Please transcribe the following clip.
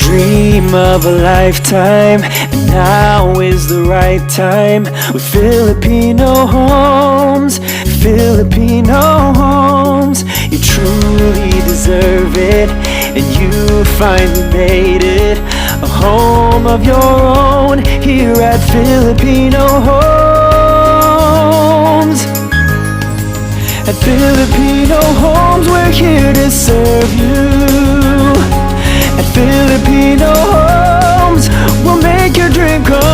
dream of a lifetime, and now is the right time. With Filipino homes, Filipino homes, you truly deserve it, and you finally made it a home of your own here at Filipino Homes. At Filipino Homes, we're here to serve you. At Filipino Homes, we'll make your dream come